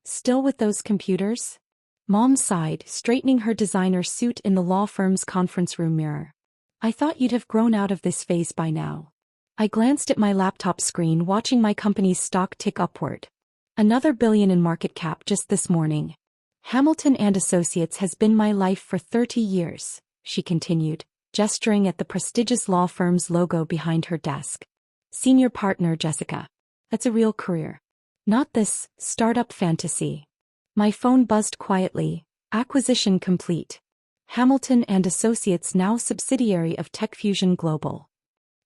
Still with those computers? Mom sighed, straightening her designer suit in the law firm's conference room mirror. I thought you'd have grown out of this phase by now. I glanced at my laptop screen, watching my company's stock tick upward. Another billion in market cap just this morning. Hamilton and Associates has been my life for 30 years, she continued, gesturing at the prestigious law firm's logo behind her desk. Senior partner Jessica. That's a real career. Not this startup fantasy. My phone buzzed quietly. Acquisition complete. Hamilton and Associates now subsidiary of TechFusion Global.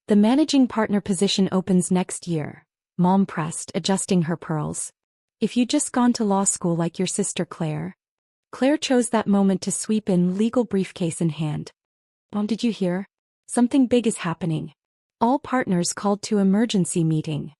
The managing partner position opens next year, Mom pressed, adjusting her pearls. If you'd just gone to law school like your sister Claire. Claire chose that moment to sweep in, legal briefcase in hand. Mom, did you hear? Something big is happening. All partners called to emergency meeting.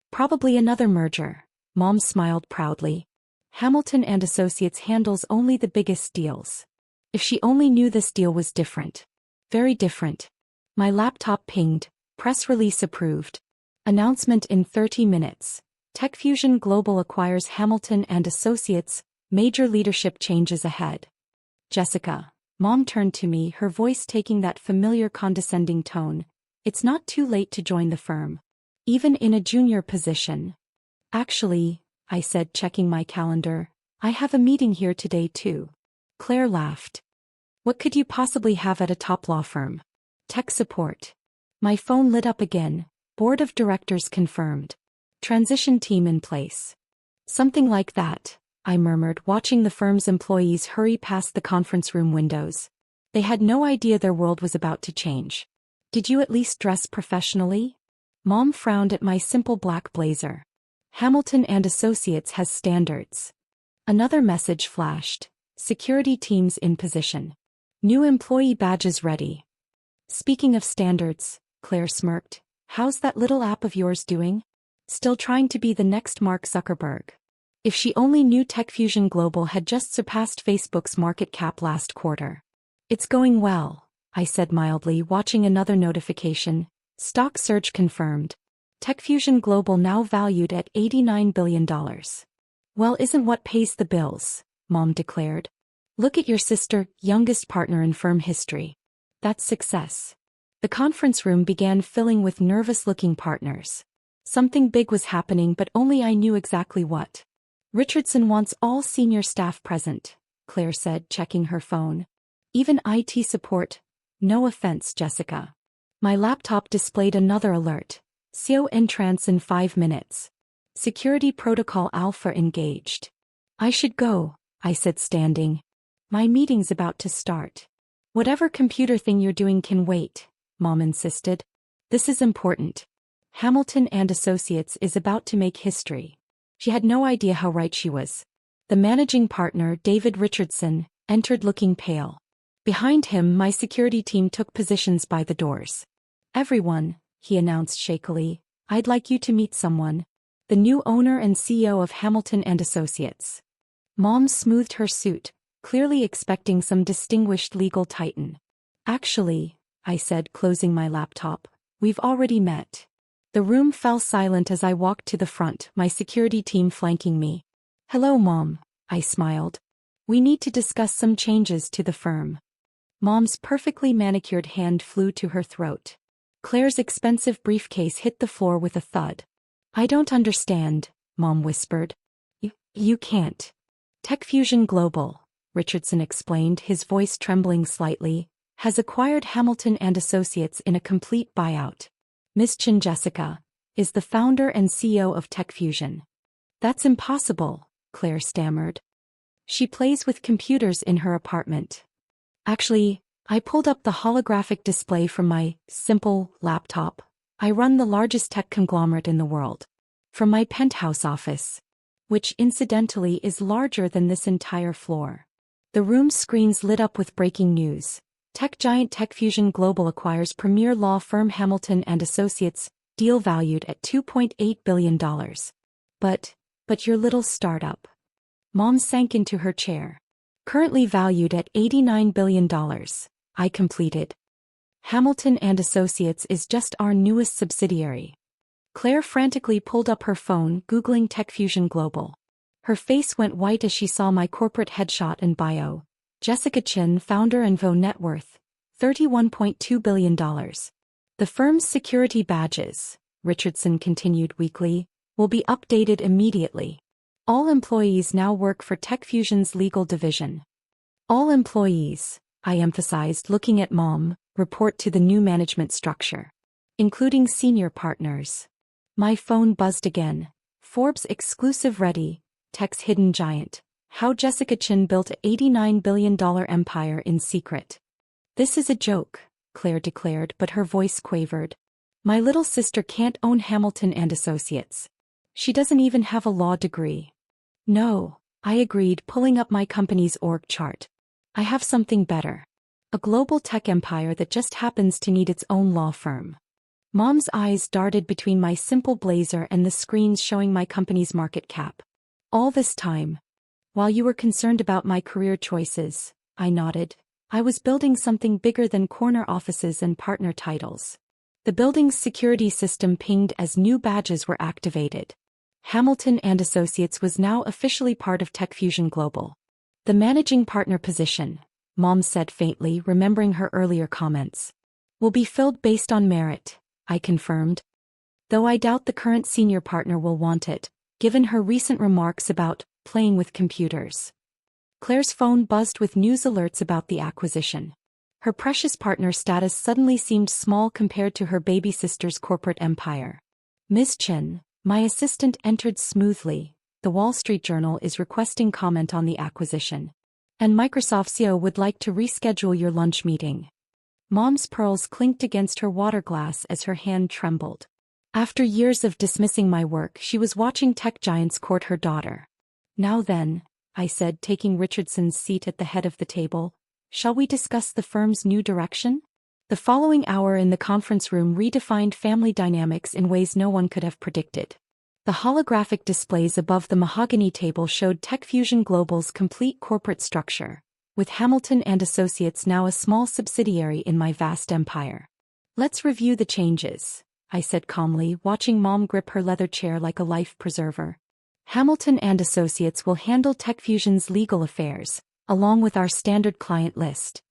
Probably another merger. Mom smiled proudly. Hamilton and Associates handles only the biggest deals. If she only knew this deal was different. Very different. My laptop pinged. Press release approved. Announcement in 30 minutes. TechFusion Global acquires Hamilton and Associates. Major leadership changes ahead. Jessica. Mom turned to me, her voice taking that familiar condescending tone. It's not too late to join the firm. Even in a junior position. Actually, I said, checking my calendar, I have a meeting here today too. Claire laughed. What could you possibly have at a top law firm? Tech support. My phone lit up again. Board of directors confirmed. Transition team in place. Something like that, I murmured, watching the firm's employees hurry past the conference room windows. They had no idea their world was about to change. Did you at least dress professionally? Mom frowned at my simple black blazer. Hamilton and Associates has standards. Another message flashed. Security teams in position. New employee badges ready. Speaking of standards, Claire smirked. How's that little app of yours doing? Still trying to be the next Mark Zuckerberg. If she only knew TechFusion Global had just surpassed Facebook's market cap last quarter. It's going well, I said mildly, watching another notification. Stock surge confirmed. TechFusion Global now valued at $89 billion. Well, isn't what pays the bills, Mom declared. Look at your sister, youngest partner in firm history. That's success. The conference room began filling with nervous-looking partners. Something big was happening, but only I knew exactly what. Richardson wants all senior staff present, Claire said, checking her phone. Even IT support. No offense, Jessica. My laptop displayed another alert. CO entrance in 5 minutes. Security protocol alpha engaged. I should go, I said, standing. My meeting's about to start. Whatever computer thing you're doing can wait, Mom insisted. This is important. Hamilton and Associates is about to make history. She had no idea how right she was. The managing partner, David Richardson, entered looking pale. Behind him, my security team took positions by the doors. Everyone, he announced shakily, I'd like you to meet someone. The new owner and CEO of Hamilton and Associates. Mom smoothed her suit, clearly expecting some distinguished legal titan. Actually, I said, closing my laptop, we've already met. The room fell silent as I walked to the front, my security team flanking me. Hello, Mom, I smiled. We need to discuss some changes to the firm. Mom's perfectly manicured hand flew to her throat. Claire's expensive briefcase hit the floor with a thud. I don't understand, Mom whispered. You can't. TechFusion Global, Richardson explained, his voice trembling slightly, has acquired Hamilton and Associates in a complete buyout. Miss Chin Jessica is the founder and CEO of TechFusion. That's impossible, Claire stammered. She plays with computers in her apartment. Actually, I pulled up the holographic display from my simple laptop. I run the largest tech conglomerate in the world. From my penthouse office. Which incidentally is larger than this entire floor. The room's screens lit up with breaking news. Tech giant TechFusion Global acquires premier law firm Hamilton and Associates, deal valued at $2.8 billion. But your little startup. Mom sank into her chair. Currently valued at $89 billion. I completed. Hamilton and Associates is just our newest subsidiary. Claire frantically pulled up her phone, Googling TechFusion Global. Her face went white as she saw my corporate headshot and bio. Jessica Chin, founder and VO net worth, $31.2 billion. The firm's security badges, Richardson continued weakly, will be updated immediately. All employees now work for TechFusion's legal division. All employees, I emphasized looking at Mom, report to the new management structure. Including senior partners. My phone buzzed again. Forbes exclusive ready, tech's hidden giant. How Jessica Chin built an $89 billion empire in secret. This is a joke, Claire declared, but her voice quavered. My little sister can't own Hamilton and Associates. She doesn't even have a law degree. No, I agreed, pulling up my company's org chart. I have something better. A global tech empire that just happens to need its own law firm. Mom's eyes darted between my simple blazer and the screens showing my company's market cap. All this time, while you were concerned about my career choices, I nodded, I was building something bigger than corner offices and partner titles. The building's security system pinged as new badges were activated. Hamilton and Associates was now officially part of TechFusion Global. The managing partner position, Mom said faintly, remembering her earlier comments, will be filled based on merit, I confirmed. Though I doubt the current senior partner will want it, given her recent remarks about playing with computers. Claire's phone buzzed with news alerts about the acquisition. Her precious partner status suddenly seemed small compared to her baby sister's corporate empire. Ms. Chin, my assistant entered smoothly. The Wall Street Journal is requesting comment on the acquisition. And Microsoft CEO would like to reschedule your lunch meeting. Mom's pearls clinked against her water glass as her hand trembled. After years of dismissing my work, she was watching tech giants court her daughter. Now then, I said, taking Richardson's seat at the head of the table, shall we discuss the firm's new direction? The following hour in the conference room redefined family dynamics in ways no one could have predicted. The holographic displays above the mahogany table showed TechFusion Global's complete corporate structure, with Hamilton and Associates now a small subsidiary in my vast empire. Let's review the changes, I said calmly, watching Mom grip her leather chair like a life preserver. Hamilton and Associates will handle TechFusion's legal affairs, along with our standard client list.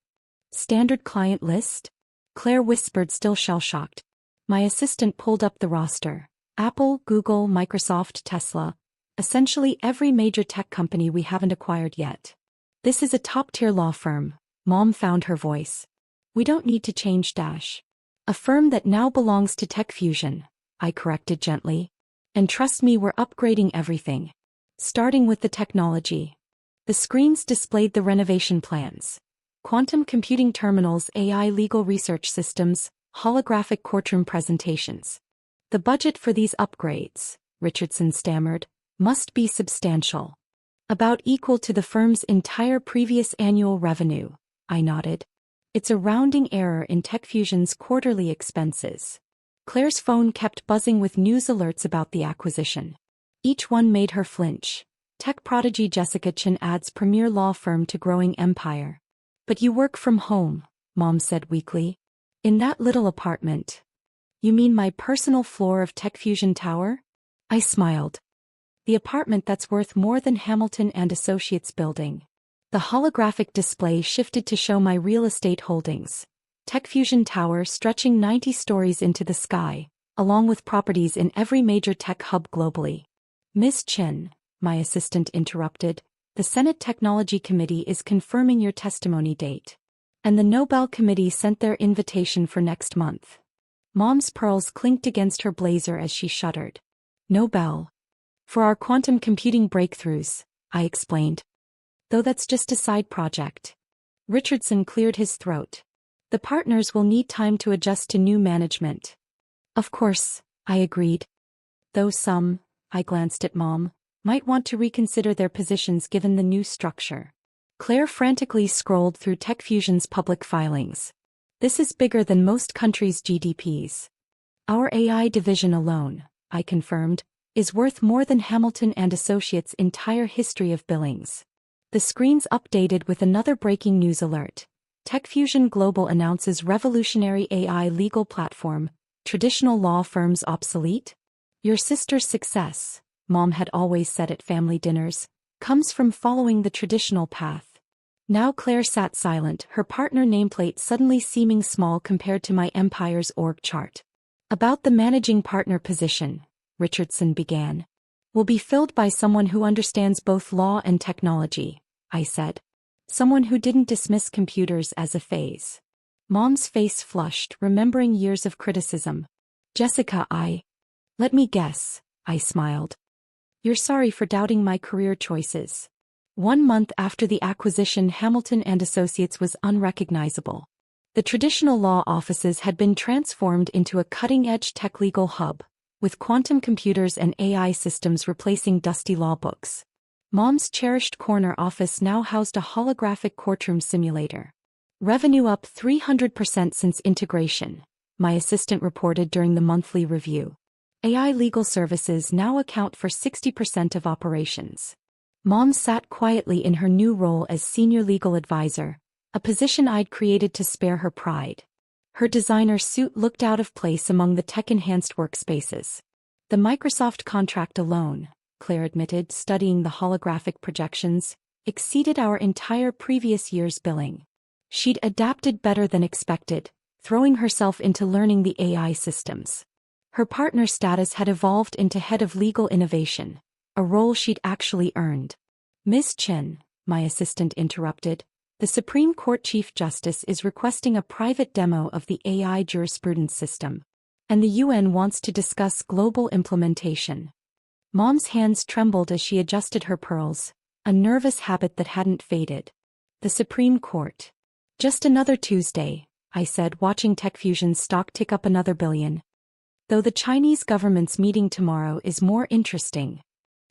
Standard client list? Claire whispered, still shell-shocked. My assistant pulled up the roster. Apple, Google, Microsoft, Tesla. Essentially every major tech company we haven't acquired yet. This is a top-tier law firm. Mom found her voice. We don't need to change dash. A firm that now belongs to TechFusion, I corrected gently. And trust me, we're upgrading everything. Starting with the technology. The screens displayed the renovation plans. Quantum computing terminals, AI legal research systems, holographic courtroom presentations. The budget for these upgrades, Richardson stammered, must be substantial. About equal to the firm's entire previous annual revenue, I nodded. It's a rounding error in TechFusion's quarterly expenses. Claire's phone kept buzzing with news alerts about the acquisition. Each one made her flinch. Tech prodigy Jessica Chin adds premier law firm to growing empire. But you work from home, Mom said weakly. In that little apartment. You mean my personal floor of TechFusion Tower? I smiled. The apartment that's worth more than Hamilton and Associates building. The holographic display shifted to show my real estate holdings. TechFusion Tower stretching 90 stories into the sky, along with properties in every major tech hub globally. Ms. Chin, my assistant interrupted, the Senate Technology Committee is confirming your testimony date. And the Nobel Committee sent their invitation for next month. Mom's pearls clinked against her blazer as she shuddered. Nobel. For our quantum computing breakthroughs, I explained. Though that's just a side project. Richardson cleared his throat. The partners will need time to adjust to new management. Of course, I agreed. Though some, I glanced at Mom, might want to reconsider their positions given the new structure. Claire frantically scrolled through TechFusion's public filings. This is bigger than most countries' GDPs. Our AI division alone, I confirmed, is worth more than Hamilton and Associates' entire history of billings. The screens updated with another breaking news alert. TechFusion Global announces revolutionary AI legal platform, traditional law firms obsolete? Your sister's success, Mom had always said at family dinners, comes from following the traditional path. Now Claire sat silent, her partner nameplate suddenly seeming small compared to my empire's org chart. About the managing partner position, Richardson began. Will be filled by someone who understands both law and technology, I said. Someone who didn't dismiss computers as a phase. Mom's face flushed, remembering years of criticism. Jessica, Let me guess, I smiled. You're sorry for doubting my career choices. 1 month after the acquisition, Hamilton and Associates was unrecognizable. The traditional law offices had been transformed into a cutting-edge tech legal hub, with quantum computers and AI systems replacing dusty law books. Mom's cherished corner office now housed a holographic courtroom simulator. Revenue up 300% since integration, my assistant reported during the monthly review. AI legal services now account for 60% of operations. Mom sat quietly in her new role as senior legal advisor, a position I'd created to spare her pride. Her designer suit looked out of place among the tech-enhanced workspaces. The Microsoft contract alone, Claire admitted, studying the holographic projections, exceeded our entire previous year's billing. She'd adapted better than expected, throwing herself into learning the AI systems. Her partner status had evolved into head of legal innovation, a role she'd actually earned. Ms. Chen, my assistant interrupted, the Supreme Court Chief Justice is requesting a private demo of the AI jurisprudence system, and the UN wants to discuss global implementation. Mom's hands trembled as she adjusted her pearls, a nervous habit that hadn't faded. The Supreme Court. Just another Tuesday, I said, watching TechFusion's stock tick up another billion. Though the Chinese government's meeting tomorrow is more interesting.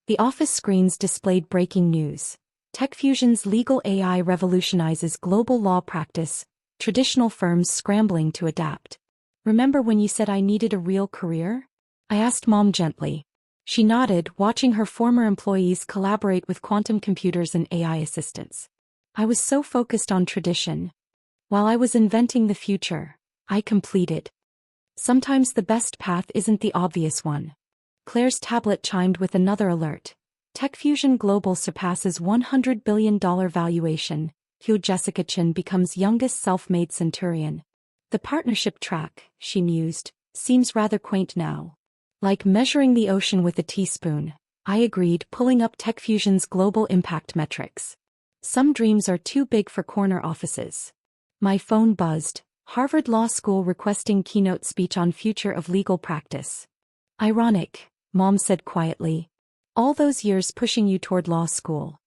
The office screens displayed breaking news. TechFusion's legal AI revolutionizes global law practice, traditional firms scrambling to adapt. Remember when you said I needed a real career? I asked Mom gently. She nodded, watching her former employees collaborate with quantum computers and AI assistants. I was so focused on tradition. While I was inventing the future, I completed. Sometimes the best path isn't the obvious one. Claire's tablet chimed with another alert. TechFusion Global surpasses $100 billion valuation. Jessica Chen becomes youngest self-made centurion. The partnership track, she mused, seems rather quaint now. Like measuring the ocean with a teaspoon, I agreed, pulling up TechFusion's global impact metrics. Some dreams are too big for corner offices. My phone buzzed. Harvard Law School requesting keynote speech on future of legal practice. Ironic, Mom said quietly. All those years pushing you toward law school.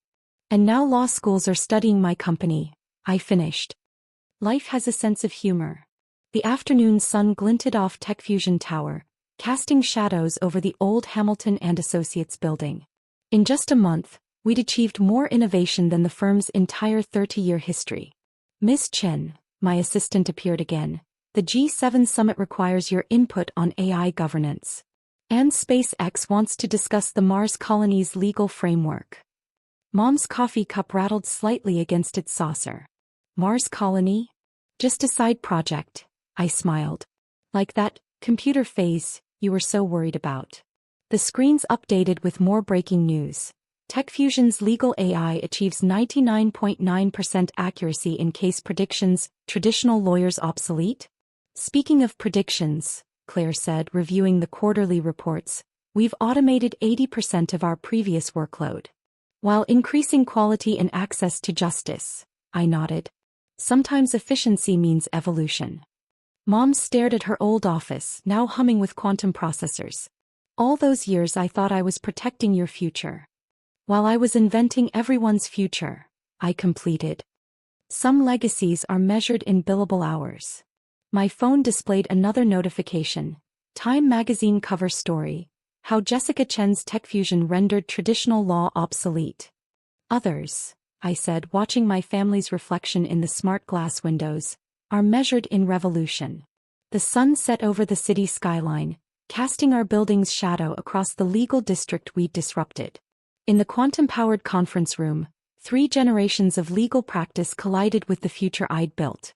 And now law schools are studying my company, I finished. Life has a sense of humor. The afternoon sun glinted off TechFusion Tower, casting shadows over the old Hamilton and Associates building. In just a month, we'd achieved more innovation than the firm's entire 30-year history. Ms. Chen, my assistant appeared again. The G7 summit requires your input on AI governance. And SpaceX wants to discuss the Mars colony's legal framework. Mom's coffee cup rattled slightly against its saucer. Mars colony? Just a side project, I smiled. Like that computer phase you were so worried about. The screens updated with more breaking news. TechFusion's legal AI achieves 99.9% accuracy in case predictions, traditional lawyers obsolete? Speaking of predictions, Claire said, reviewing the quarterly reports, we've automated 80% of our previous workload. While increasing quality and access to justice, I nodded. Sometimes efficiency means evolution. Mom stared at her old office, now humming with quantum processors. All those years I thought I was protecting your future. While I was inventing everyone's future, I completed. Some legacies are measured in billable hours. My phone displayed another notification. Time magazine cover story. How Jessica Chen's TechFusion rendered traditional law obsolete. Others, I said, watching my family's reflection in the smart glass windows, are measured in revolution. The sun set over the city skyline, casting our building's shadow across the legal district we'd disrupted. In the quantum-powered conference room, 3 generations of legal practice collided with the future I'd built.